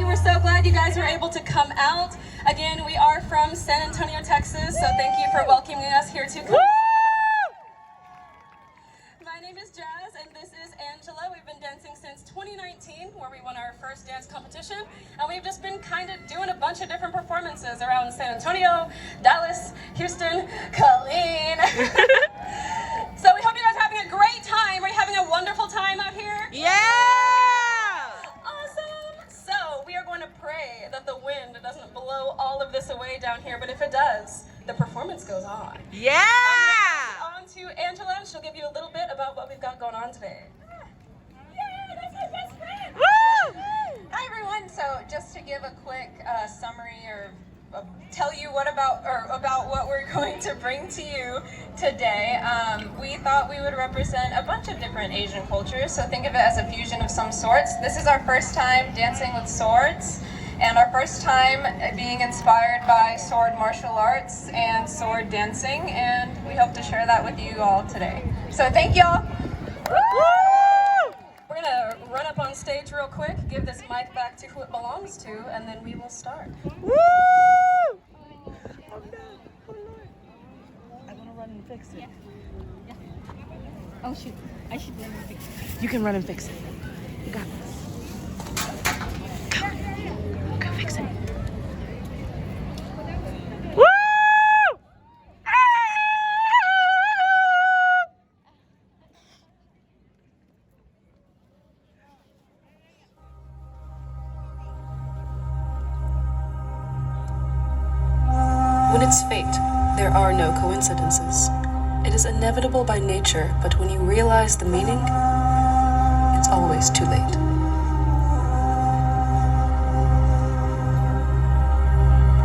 We're so glad you guys were able to come out. Again, we are from San Antonio, Texas, so thank you for welcoming us here to come. My name is Jazz, and this is Angela. We've been dancing since 2019, where we won our first dance competition, and we've just been kind of doing a bunch of different performances around San Antonio, Dallas, Houston, Colleen. So we hope you guys are having a great time. Are you having a wonderful time out here? Yeah! Awesome! So we are going to pray that the wind doesn't blow all of this away down here, but if it does, the performance goes on. Yeah! On to Angela, and she'll give you a little bit about what we've got going on today. Yeah, that's my best friend! Woo! Hi everyone, so just to give a quick summary or tell you about what we're going to bring to you today. We thought we would represent a bunch of different Asian cultures, so think of it as a fusion of some sorts. This is our first time dancing with swords, and our first time being inspired by sword martial arts and sword dancing, and we hope to share that with you all today. So thank y'all. We're gonna run up on stage real quick, give this mic back to who it belongs to, and then we will start. Woo! Oh no, oh Lord. I wanna run and fix it. Yeah. Oh shoot, I should run and fix it. You can run and fix it. You got this. Go fix it. Woo! When it's fate, there are no coincidences. It is inevitable by nature, but when you realize the meaning, it's always too late.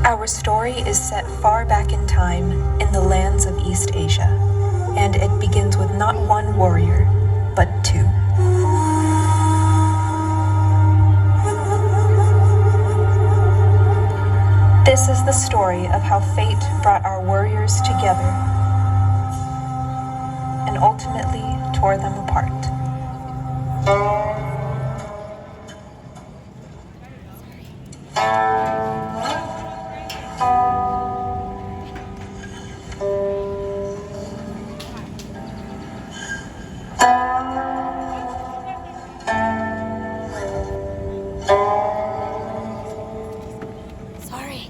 Our story is set far back in time in the lands of East Asia, and it begins with not one warrior, but two. This is the story of how fate brought our warriors together and ultimately tore them apart. Sorry.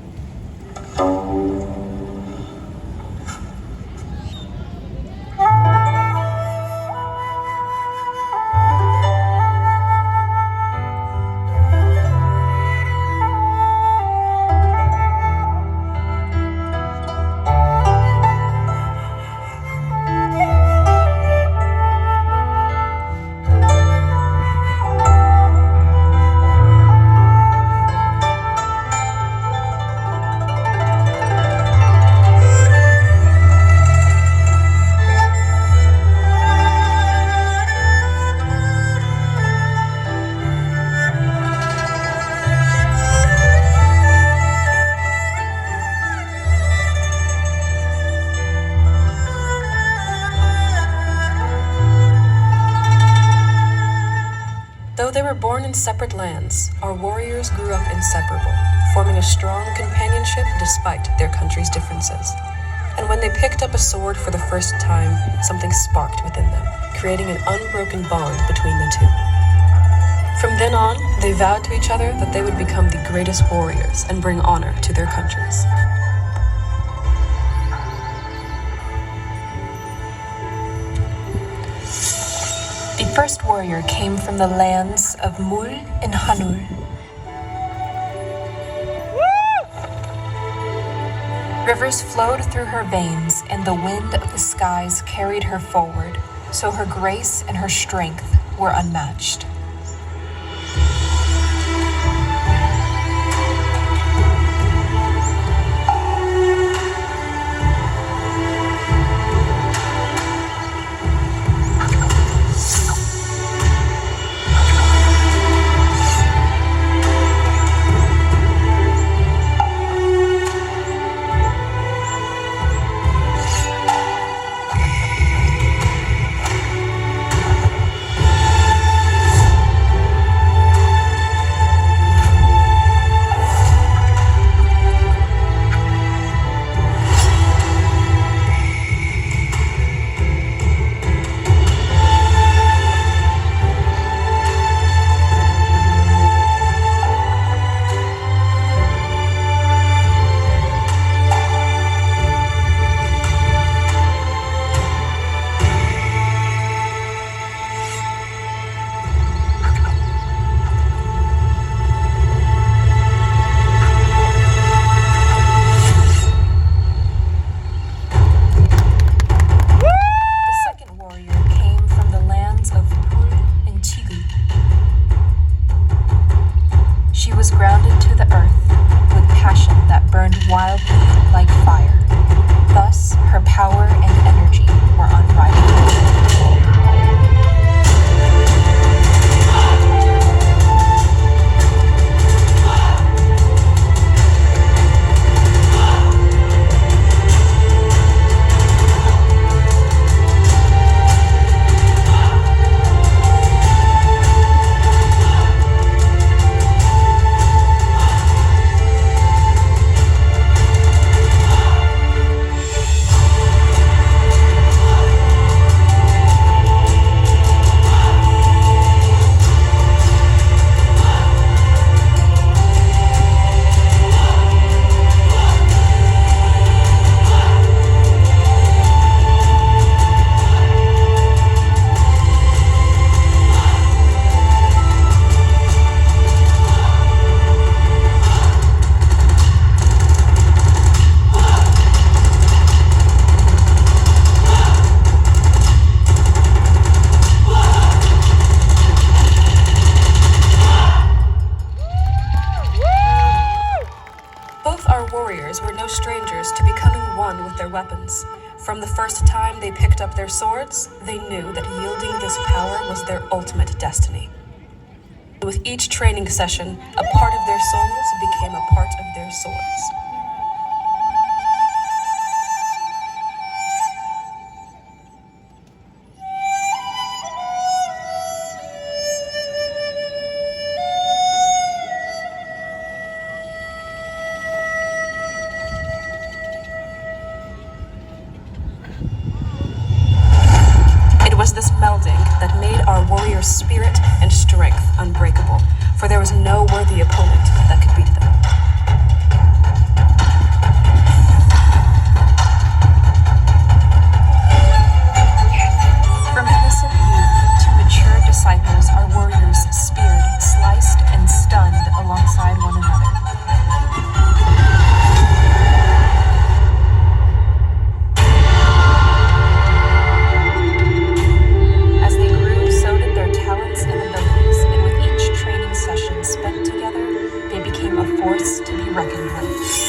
Though they were born in separate lands, our warriors grew up inseparable, forming a strong companionship despite their country's differences. And when they picked up a sword for the first time, something sparked within them, creating an unbroken bond between the two. From then on, they vowed to each other that they would become the greatest warriors and bring honor to their countries. The first warrior came from the lands of Mul and Hanul. Rivers flowed through her veins, and the wind of the skies carried her forward, so her grace and her strength were unmatched. She was grounded to the earth with passion that burned wildly like fire. Thus, her power and energy were unrivaled. Weapons. From the first time they picked up their swords, they knew that yielding this power was their ultimate destiny. With each training session, a part of their souls became a part of their swords. This melding that made our warrior's spirit and strength unbreakable, for there was no worthy opponent that could beat them. From innocent youth to mature disciples, our warriors speared, sliced, and stunned alongside one another. To be reckoned with.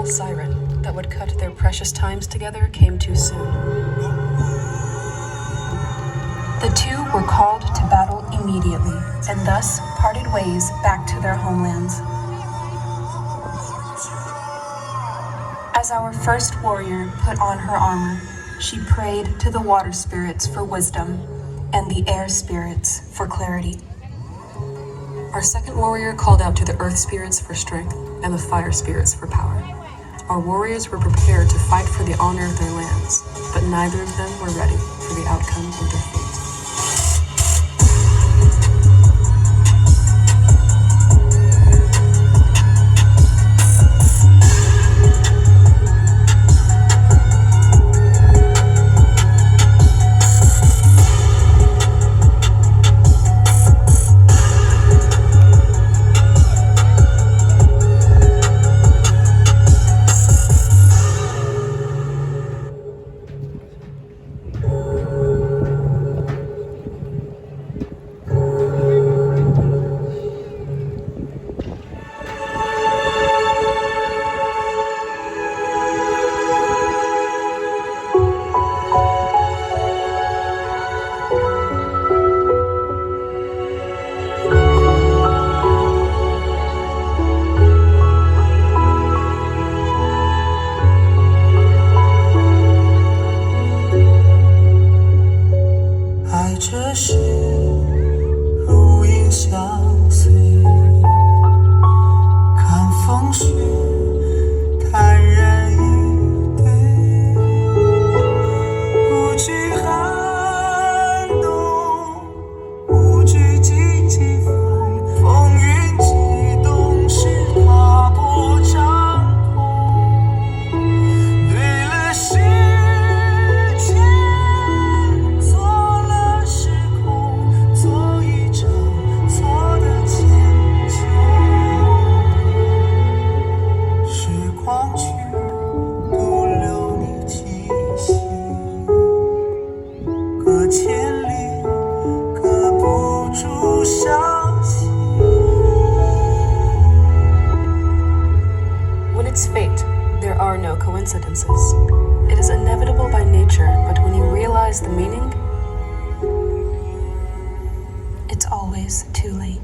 Siren that would cut their precious times together came too soon. The two were called to battle immediately, and thus parted ways back to their homelands. As our first warrior put on her armor, she prayed to the water spirits for wisdom and the air spirits for clarity. Our second warrior called out to the earth spirits for strength and the fire spirits for power. Our warriors were prepared to fight for the honor of their lands, but neither of them were ready for the outcome of their fate. 事如影相随，看风雪坦然以对，不惧寒冬，不惧荆棘风，风云激动时踏破长空，对了时间，做了时空，做一场错的千秋。时光去，独留你气息，隔千里，隔不住伤心。When it's fate, there are no coincidences. It is inevitable by nature, but when you realize the meaning, It's always too late.